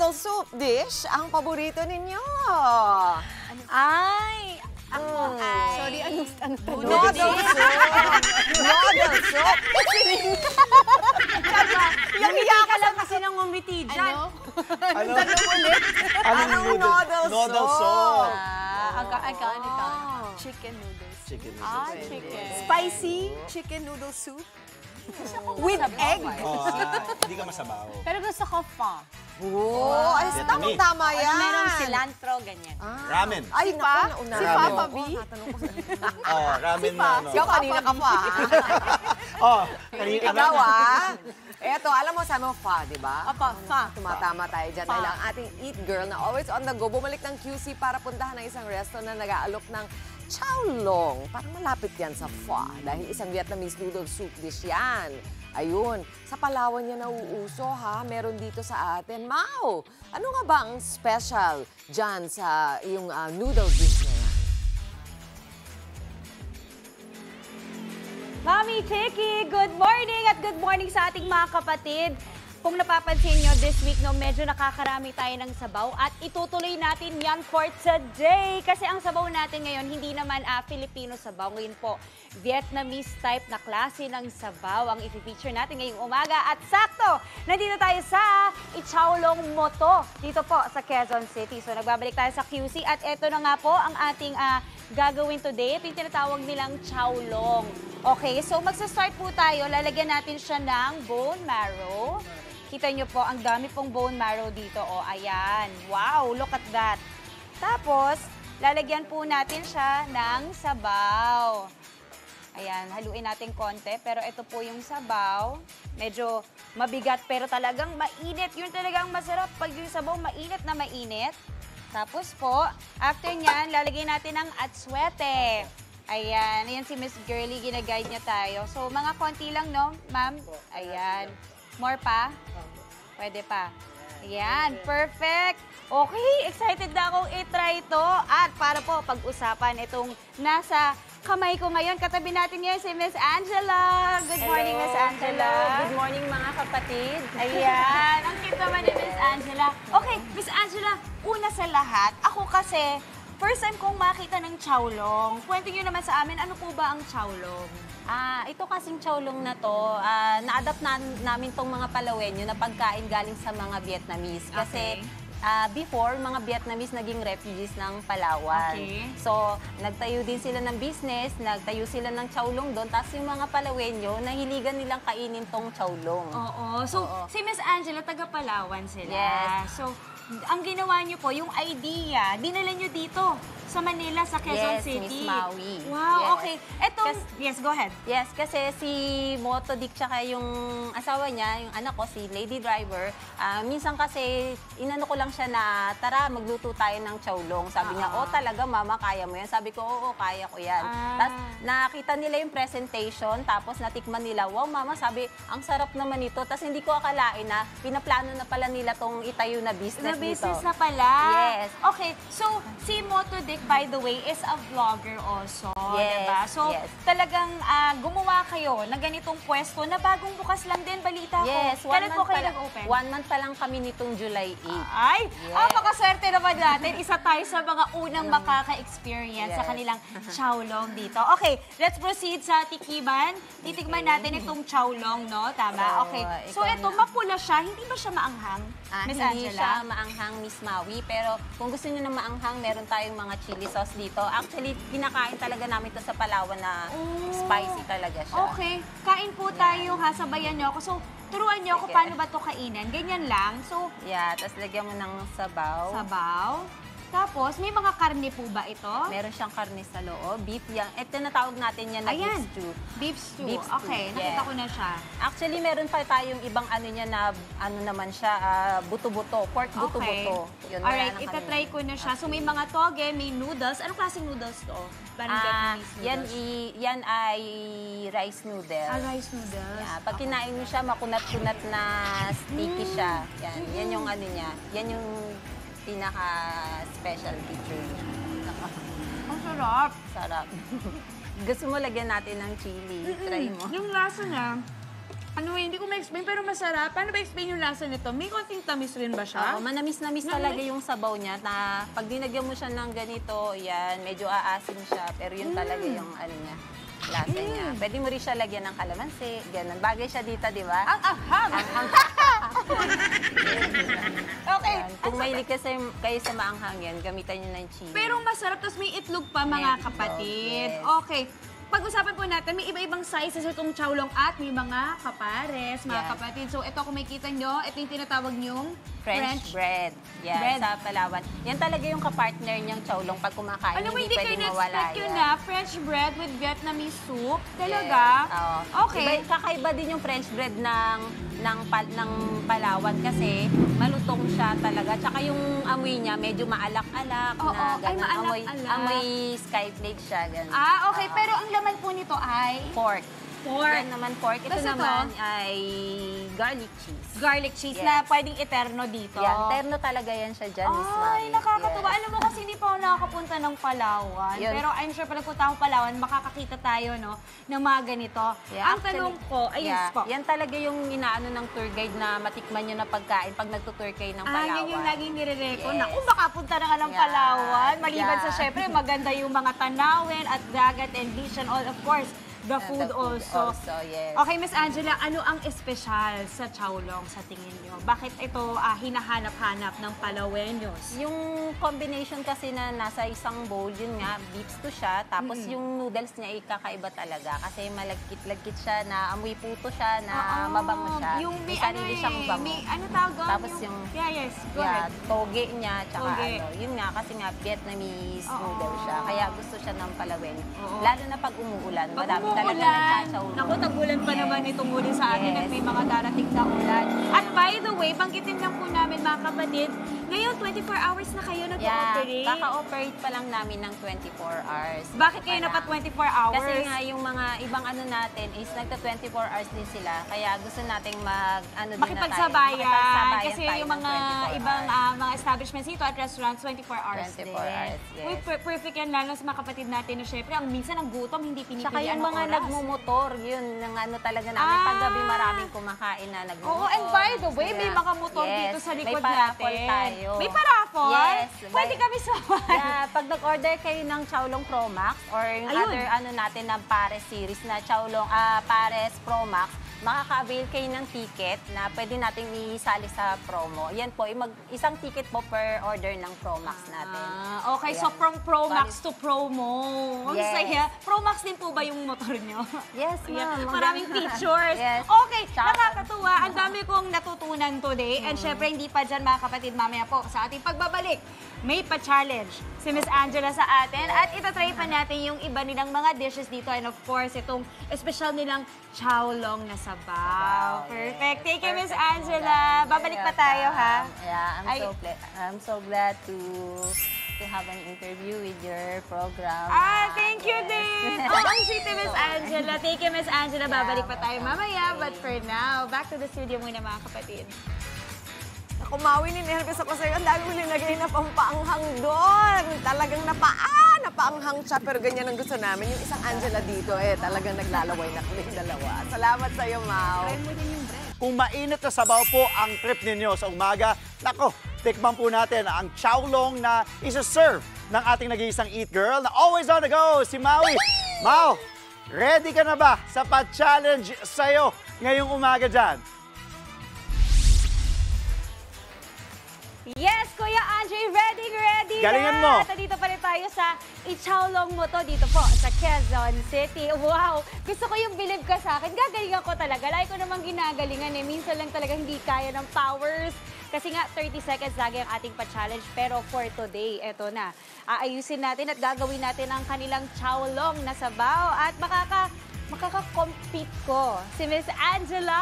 noodle soup dish ang paborito ninyo? Ay, ako ay... Sorry, ano tanong? Noodle soup! Noodle soup! Yung hindi ka lang kasi nang umiti dyan. Ano? Anong noodle soup? Ikaw. Chicken noodles. Chicken noodles. Chicken. Spicy chicken noodle soup with egg. Hindi ka masabaw. Pero gusto ko pho. Oo, ay tamang-tama yan. Merong cilantro, ganyan. Ramen. Ay, Si Pa? naku, Si nauna. Papa B? Ramen na ano. Ikaw kanina ka pa. Kanina Ikaw Eto, alam mo, sabi mo fa, di ba? Opo, fa. Tumatama tayo dyan. Dahil ang ating eat girl na always on the go, bumalik ng QC para puntahan ng isang resto na nag-aalok ng chow long. Parang malapit yan sa pho dahil isang Vietnamese noodle soup dish yan. Ayun, sa Palawan yan nauuso ha, meron dito sa atin. Mau, ano nga ba ang special dyan sa yung noodle dish na yan? Mami Chiki, good morning at good morning sa ating mga kapatid. Kung napapansin nyo, this week, medyo nakakarami tayo ng sabaw at itutuloy natin yan for today. Kasi ang sabaw natin ngayon, hindi naman Filipino sabaw. Ngayon po, Vietnamese type na klase ng sabaw ang i-feature natin ngayong umaga. At sakto, nandito tayo sa Chow Long Moto, dito po sa Quezon City. So nagbabalik tayo sa QC at eto na nga po ang ating gagawin today. Ito yung tinatawag nilang chow long. Okay, so magsa-start po tayo. Lalagyan natin siya ng bone marrow. Kita nyo po, ang dami pong bone marrow dito. O, ayan. Wow, look at that. Tapos, lalagyan po natin siya ng sabaw. Ayan, haluin natin konti. Pero ito po yung sabaw. Medyo mabigat pero talagang mainit. Yun talagang masarap pag yung sabaw mainit na mainit. Tapos po, after nyan, lalagay natin ng atswete. Ayan, ayan si Miss Girlie, ginaguide niya tayo. So, mga konti lang, no, ma'am? Ayan. More pa? Pwede pa. Ayan, perfect. Okay, excited na akong i-try ito. At para po pag-usapan itong nasa kamay ko ngayon, katabi natin ngayon si Miss Angela. Good morning, Miss Angela. Good morning, mga kapatid. Ayan, ang cute naman ni Miss Angela. Okay, Miss Angela, una sa lahat, ako kasi, first time kong makita ng chow long. Kwento nyo naman sa amin, ano po ba ang chow long? Ito kasing chowlong na to, na-adapt namin tong mga Palawenyo na pagkain galing sa mga Vietnamese. Kasi before, mga Vietnamese naging refugees ng Palawan. Okay. So, nagtayo din sila ng business, nagtayo sila ng chowlong doon. Tapos yung mga Palawenyo, nahiligan nilang kainin tong chowlong. Oo. So, si Miss Angela, taga Palawan sila. Yes. So, ang ginawa niyo po, yung idea, dinala niyo dito sa Manila, sa Quezon Yes, City. Miss Maui. Wow, Yes. okay. Eto, yes, go ahead. Yes, kasi si Moto Dick tsaka yung asawa niya, yung anak ko, si Lady Driver, minsan kasi inano ko lang siya na, tara, magluto tayo ng chowlong. Sabi niya, oh talaga mama, kaya mo yan? Sabi ko, oo, kaya ko yan. Tapos nakita nila yung presentation, tapos natikman nila, wow mama, sabi, ang sarap naman ito. Tapos hindi ko akalain na pinaplano na pala nila tong itayo na business Na business dito. na pala. Yes. Okay, so si Moto Dick, by the way, is a vlogger also, Yes, diba? So, yes. talagang gumawa kayo na ganitong pwesto na bagong bukas lang din, balita ko. Yes, Kailan po kayo nag-open? 1 month pa lang kami nitong July 8. Ay, Yes. Pakaswerte naman natin. Isa tayo sa mga unang makaka-experience sa Yes. kanilang chow long dito. Okay, let's proceed sa tikiman. Titikman natin itong chow long, no? Tama? So, Okay. So, ikaw ito, na. mapula siya. Hindi ba siya maanghang, Miss Hindi Angela? siya maanghang, Miss Maui. Pero kung gusto niyo na maanghang, meron tayong mga chili sauce dito. Actually, pinakain talaga namin to sa Palawan na spicy talaga siya. Okay. Kain po tayo, ha? Sabayan niyo ako. So, turuan niyo ako Sige. paano ba ito kainin. Ganyan lang. So, Yeah, tapos lagyan mo ng sabaw. sabaw. Tapos, may mga karne po ba ito? Meron siyang karne sa loob, beef yan. Ito natawag natin yan na Ayan. beef stew. Beef stew. Beef stew, Okay, yeah. nakita ko na siya. Actually, meron pa tayong ibang ano niya na ano naman siya, buto-buto, pork buto-buto. Yun, wala Alright, na kami. itatry ko na siya. So, may mga toge, may noodles. Anong klaseng noodles to? Parang Vietnamese noodles. Yan ay rice noodle. Rice noodles. Yeah, pag kinain mo siya, makunat-kunat na sticky siya. Yan yung ano niya. Yan yung pinaka-special feature niya. Ang sarap. Sarap. Gusto mo lagyan natin ng chili? Try mo. Yung lasa niya, Ano, hindi ko ma-explain, pero masarap. Paano ba explain yung lasa nito? May konting tamis rin ba siya? Oo, manamis-namis talaga yung sabaw niya na pag dinagyan mo siya ng ganito, yan, medyo aasim siya. Pero yun talaga yung ano niya, lasa niya. Pwede mo rin siya lagyan ng kalamansi, ganun. Bagay siya dito, di ba? Ang aham! Okay. Yan. Kung mahilig kasi kayo sa maanghang yan, gamitan niyo ng chili. Pero masarap, tapos may itlog pa, May mga itlog, kapatid. yes. Okay. Pag-usapan po natin, may iba-ibang sizes itong chowlong at may mga kapares, mga Yan. kapatid. So, ito kung makikita nyo, ito yung tinatawag nyong French bread. Yan, bread. sa Palawan. Yan talaga yung kapartner niyang chowlong pag kumakain. Alam mo, hindi kayo pwedeng mawala na-expect yun yan. na French bread with Vietnamese soup. Talaga? Yes, oo. Okay. Kakaiba din yung French bread ng Palawan kasi malutong siya talaga. Tsaka yung amoy niya medyo maalak-alak Oo, na ay, gano'n. maalak-alak. Amoy skyflake siya. Ganun. Ah, okay. Oo. Pero ang laman po nito ay Pork. pork. Yan naman pork. Ito Tapos ito? naman ay garlic cheese. Garlic cheese Yes. na pwedeng eterno dito. Yan, terno talaga yan siya dyan, Miss Ay, Mami. nakakatuwa. Yes. Alam mo kasi hindi pa ako nakakapunta ng Palawan. Yun. Pero I'm sure pag nagpunta ako Palawan, makakakita tayo no, ng mga ganito. Yeah, Ang tanong ko, ayun po. Yan talaga yung inaano ng tour guide na matikman nyo na pagkain pag nagtutour kayo ng Palawan. Yan yung laging nire-reco. Yes. Naku, baka punta na nga ng Yeah. Palawan. Maliban sa Yeah. syempre, maganda yung mga tanawin at dagat and beach and all, of course, the food also. Yes. Okay, Miss Angela, ano ang espesyal sa chowlong sa tingin nyo? Bakit ito hinahanap-hanap ng Palaweños? Yung combination kasi na nasa isang bowl, yun nga, beef stew siya. Tapos yung noodles niya ay kakaiba talaga. Kasi malagkit-lagkit siya, na amoy puto siya, na mabango siya. Yung may sarili siyang bango. may ano tawag doon? Tapos yung- Yeah, yes, go Yeah, ahead. toge niya, tsaka Toge. ano, yun nga, kasi nga Vietnamese Oo. noodle siya. Kaya gusto siya ng Palawen. Oo. Lalo na pag umuulan, Pag marami talaga umuulan, nagsasaw. naku, tag-ulan pa naman itong huli sa atin Yes. at may mga darating na ulan. At by the way, banggitin lang po namin mga kapatid, ngayon 24 hours na kayo Yeah, nag-ooperate. kaka-operate pa lang namin ng 24 hours. Bakit kayo Parang- na pa 24 hours? Kasi nga yung mga ibang ano natin is nagta-24 hours din sila. Kaya gusto nating Makipagsabayan. Kasi tayo yung ng mga 24 ibang hours. mga establishments dito at restaurants, 24 hours 24 din. hours, yes. Uy, perfect yan lalo sa mga kapatid natin na syempre, ang minsan ang gutom, hindi pinipili Tsaka yung anong mga oras. nagmumotor, yun, ng ano talaga namin. Ah! Paggabi maraming kumakain na nagmumotor. Oo, and by the way, may Yeah. mga motor Yes, dito sa likod may paraffol natin. tayo. May paraffol? Yes. Pwede kami sumay. Yeah, pag nag-order kayo ng Chowlong Pro Max or yung Ayun. other ano natin na Pares series na Chowlong Pares Pro Max, makaka-avail kayo ng ticket na pwede nating isali sa promo. Yan po, isang ticket po per order ng Pro Max natin. Okay, Ayan. so from Pro Max to Promo. Ang Yes. saya. Pro Max din po ba yung motor nyo? Yes, Ayan, ma'am. maraming features. Yes. Okay, Tsaka- nakakatuwa. Ang dami kong natutunan today. And syempre, hindi pa dyan mga kapatid, mamaya po sa ating pagbabalik. May pa-challenge si Miss Angela sa atin. At itatry pa natin yung iba nilang mga dishes dito. And of course, itong special nilang chowlong na sabaw. Perfect. Thank you, Miss Perfect. Angela. Babalik pa tayo, ha? Yeah, Ay- I'm so glad to have an interview with your program. Thank you Yes. din. Oh, ang sweet ni Miss Angela. Thank you, Miss Angela. Babalik pa tayo mamaya. But for now, back to the studio muna mga kapatid. Kumawi ni nervous ako sa'yo. Ang dami mo nilagay na pampaanghang doon. Talagang napaanghang siya. Pero ganyan ang gusto namin. Yung isang Angela dito, talagang naglalaway na kami dalawa. Salamat sa'yo, Mau. Kung mainit na sabaw po ang trip ninyo sa umaga, nako, tikman po natin ang chowlong na isa-serve ng ating nag-iisang Eat Girl na always on the go, si Maui. Mau, ready ka na ba sa pa-challenge sa'yo ngayong umaga dyan? Yes, Kuya Andre, ready Galingan na! mo. At dito pa rin tayo sa Ichowlong mo to dito po sa Quezon City. Wow! Gusto ko yung believe ka sa akin. Gagalingan ko talaga. Lagi ko namang ginagalingan eh. Minsan lang talaga hindi kaya ng powers. Kasi nga, 30 seconds lagi ang ating pa-challenge. Pero for today, eto na. Aayusin natin at gagawin natin ang kanilang chowlong na sabaw. At makaka-compete ko si Miss Angela.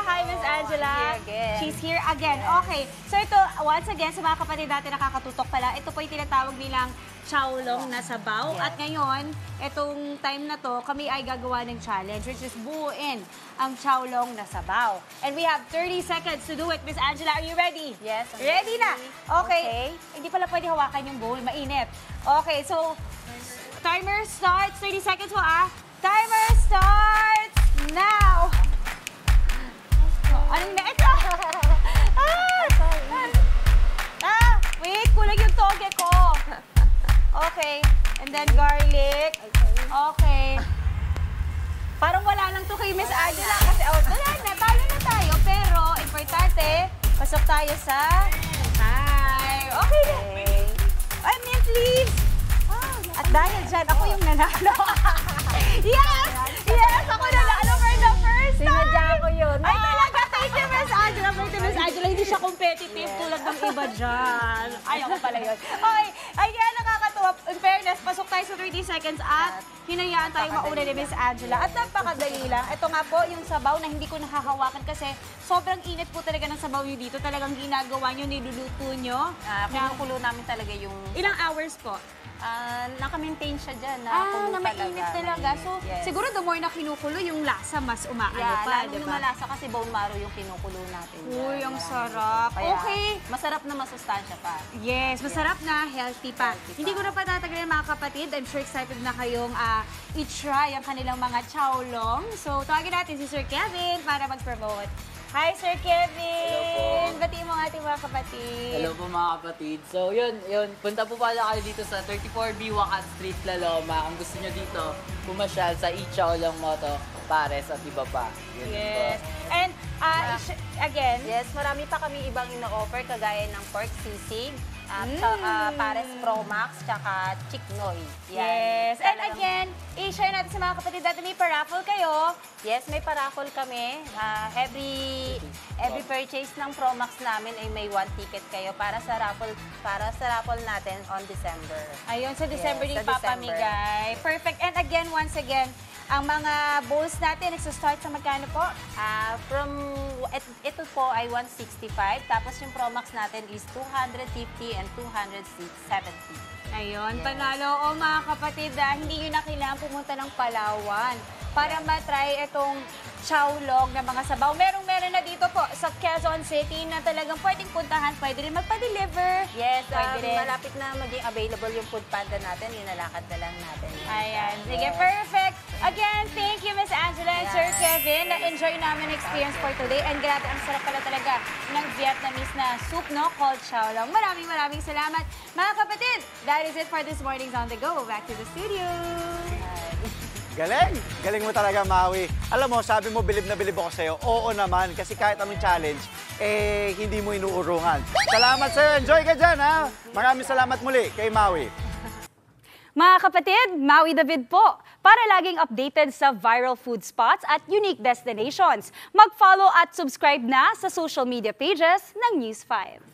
Hi, Miss Angela. I'm here again. She's here again. Okay. So ito, once again, sa mga kapatid natin nakakatutok pala, ito po yung tinatawag nilang chowlong na sabaw. Yes. At ngayon, itong time na to, kami ay gagawa ng challenge, which is buuin ang chowlong na sabaw. And we have 30 seconds to do it. Miss Angela, are you ready? Yes, I'm Ready na? Okay. Okay. Hindi pala pwede hawakan yung bowl. Mainit. Okay, so, timer starts. 30 seconds mo, ah. Timer starts now! Anong na ito? Wait, kulang yung toge ko. Okay. And then garlic. Okay. Parang wala lang to kay Miss Angela kasi wala na, talo na tayo. Pero, importante, pasok tayo sa time. Okay na. Ay, mint leaves. At dahil dyan, ako yung nanalo. Yes! Yes! Ako nanalo for the first time! Sinadya ko yun. Ay, talaga. Thank you, Miss Angela. Thank you, Miss Angela. Hindi siya competitive tulad ng iba dyan. Ayaw ko pala yun. Okay. Ay, kaya nakakatuwa. In fairness, pasok tayo sa 30 seconds at hinayaan tayo mauna ni Miss Angela. At napakadali lang. Ito nga po, yung sabaw na hindi ko nakahawakan kasi sobrang init po talaga ng sabaw nyo dito. Talagang ginagawa nyo, niluluto nyo. Kinukulo namin talaga yung... Ilang hours po? Naka-maintain siya dyan. Na mainit talaga. So, Yes. siguro the more na kinukulo, yung lasa mas umaano pa, Lalo di yung ba? malasa kasi bone marrow yung kinukulo natin. Uy, dyan. ang sarap. Kaya, Okay. Masarap na masustansya pa. Yes, masarap na, healthy pa. Healthy pa. Hindi ko na patatagalin mga kapatid. I'm sure excited na kayong i-try ang kanilang mga chowlong. So, tawagin natin si Sir Kevin para mag-promote. Hi, Sir Kevin! Hello po. Batiin mo ang ating mga kapatid. Hello po mga kapatid. So yun, punta po pala kayo dito sa 34B Wakan Street, Laloma. Kung gusto nyo dito, pumasyal sa Ichaolong Moto, Pares at iba pa. Yun Yes. po. And, again, Yes, marami pa kami ibang ino-offer kagaya ng pork sisig, pares Pro Max, tsaka Chiknoy. yes. And again, i-share natin sa mga kapatid natin, may pa-raffle kayo. Yes, may paraffle kami. Every purchase ng Pro Max namin ay may 1 ticket kayo para sa raffle natin on December. Ayun, sa December Yes, din sa papamigay. Perfect. And again, once again, ang mga bowls natin, nagsa-start sa magkano po? Ito po ay 165, tapos yung Pro Max natin is 250 and 270. Ayun, panalo. O mga kapatid, hindi nyo na kailangan pumunta ng Palawan para matry itong chowlong na mga sabaw. Meron na dito po sa Quezon City na talagang pwedeng puntahan. Pwede rin magpa-deliver. Yes, Pwede rin. malapit na maging available yung food panda natin, inalakad na lang natin. Ayan. Sige, perfect. Again, thank you, Miss Angela and Sir Kevin. Na-enjoy namin ang experience for today. And grabe, ang sarap pala talaga ng Vietnamese na soup, no? Called chowlong. Maraming salamat. Mga kapatid, that is it for this morning's On The Go. Back to the studio. Galing! Galing mo talaga, Maui. Alam mo, sabi mo, bilib na bilib ako sa'yo. Oo naman, kasi kahit anong challenge, hindi mo inuurungan. Salamat sa'yo. Enjoy ka dyan, ha? Maraming salamat muli kay Maui. Mga kapatid, Maui David po. Para laging updated sa viral food spots at unique destinations, mag-follow at subscribe na sa social media pages ng News 5.